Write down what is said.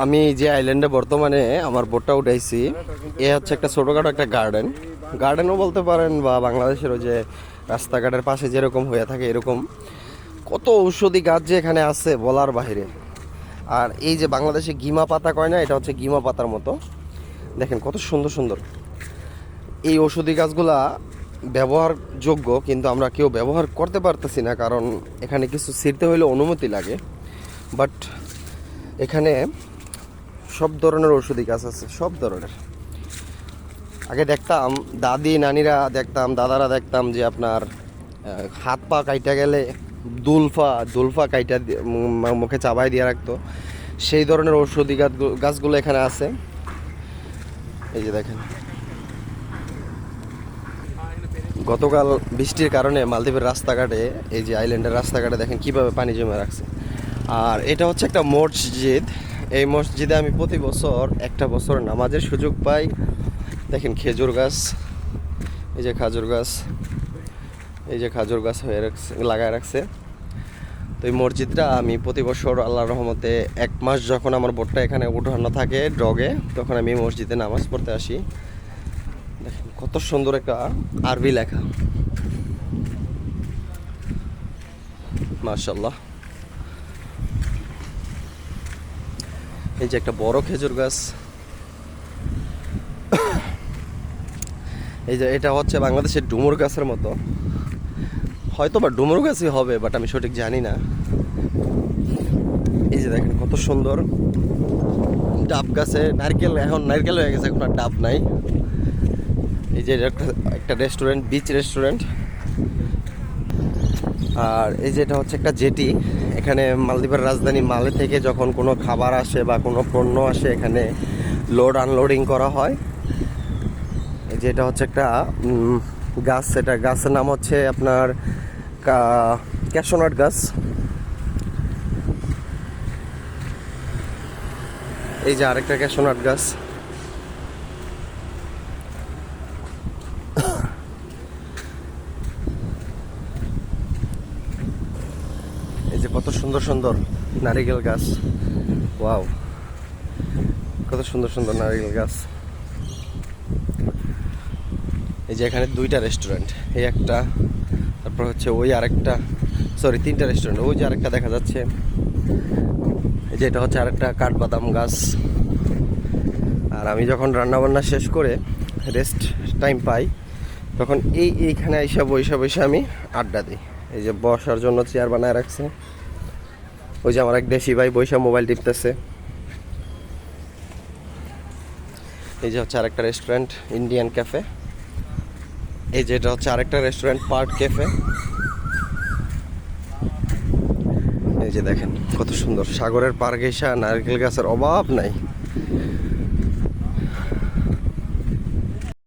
আমি যে আইল্যান্ডে বর্তমানে আমার বোটটা উঠাইছি, এ হচ্ছে একটা ছোটোখাটো একটা গার্ডেনও বলতে পারেন, বা বাংলাদেশের ওই যে রাস্তাঘাটের পাশে যেরকম হয়ে থাকে এরকম কত ঔষধি গাছ যে এখানে আছে বলার বাইরে। আর এই যে বাংলাদেশে গিমা পাতা কয় না, এটা হচ্ছে গিমা পাতার মতো। দেখেন কত সুন্দর সুন্দর এই ঔষধি গাছগুলা ব্যবহারযোগ্য, কিন্তু আমরা কেউ ব্যবহার করতে পারতেছি না, কারণ এখানে কিছু ছিঁড়তে হইলে অনুমতি লাগে। বাট এখানে সব ধরনের ঔষধি গাছ আছে, সব ধরনের। আগে দেখতাম দাদি নানিরা দেখতাম, দাদারা দেখতাম যে আপনার হাত পা কাইটা গেলে দুলফা কাইটা মুখে চাবাই দিয়ে রাখতো। সেই ধরনের ঔষধি গাছগুলো এখানে আছে। এই যে দেখেন, গতকাল বৃষ্টির কারণে মালদ্বীপের রাস্তাঘাটে, এই যে আইল্যান্ডের রাস্তাঘাটে দেখেন কিভাবে পানি জমে রাখছে। আর এটা হচ্ছে একটা মসজিদ। এই মসজিদে আমি প্রতি বছর একটা বছর নামাজের সুযোগ পাই। দেখেন খেজুর গাছ, এই যে খাজুর গাছ, এই যে খাজুর গাছ হয়ে রাখছে, লাগায় রাখছে। তো এই মসজিদটা আমি প্রতি বছর আল্লাহর রহমতে 1 মাস যখন আমার বোটটা এখানে উঠানো থাকে ডগে, তখন আমি মসজিদে নামাজ পড়তে আসি। দেখেন কত সুন্দর একটা আরবি লেখা, মাশাআল্লাহ। এই যে একটা বড় খেজুর গাছ, এই যে এটা হচ্ছে বাংলাদেশের ডুমুর গাছের মতো, হয়তো বা ডুমুর গাছই হবে, বাট আমি সঠিক জানি না। এই যে দেখেন কত সুন্দর ডাব গাছে নারকেল, এখন নারকেল হয়ে গেছে, এখন আর ডাব নাই। এই যে একটা রেস্টুরেন্ট, বিচ রেস্টুরেন্ট। আর এই যে এটা হচ্ছে একটা জেটি। এখানে মালদ্বীপের রাজধানী মালে থেকে যখন কোনো খাবার আসে বা কোনো পণ্য আসে, এখানে লোড আনলোডিং করা হয়। এই যে এটা হচ্ছে একটা গাছ, এটা গাছের নাম হচ্ছে আপনার ক্যাশনাট গাছ। এই যে আরেকটা ক্যাশনাট গাছ। এই যে কত সুন্দর সুন্দর নারিকেল গাছ, ওয়াও, কত সুন্দর সুন্দর নারিকেল গাছ। এই যে এখানে 2টা রেস্টুরেন্ট, এই একটা, তারপর হচ্ছে ওই আরেকটা, সরি 3টা রেস্টুরেন্ট, ওই যে আরেকটা দেখা যাচ্ছে। এই যে এটা হচ্ছে আরেকটা কাঠবাদাম গাছ। আর আমি যখন রান্নাবান্না শেষ করে রেস্ট টাইম পাই, তখন এইখানে বৈশা আমি আড্ডা দিই। এই যে বসার জন্য চেয়ার বানায় রাখছে। ওই যে আমার এক দেশি ভাই বৈশা মোবাইল টিপতেছে। এই যে হচ্ছে আরেকটা রেস্টুরেন্ট, ইন্ডিয়ান ক্যাফে। এই যে এটা হচ্ছে আরেকটা রেস্টুরেন্ট, পার্ক ক্যাফে। এই যে দেখেন কত সুন্দর, সাগরের পার ঘেঁষা নারকেল গাছের অভাব নাই।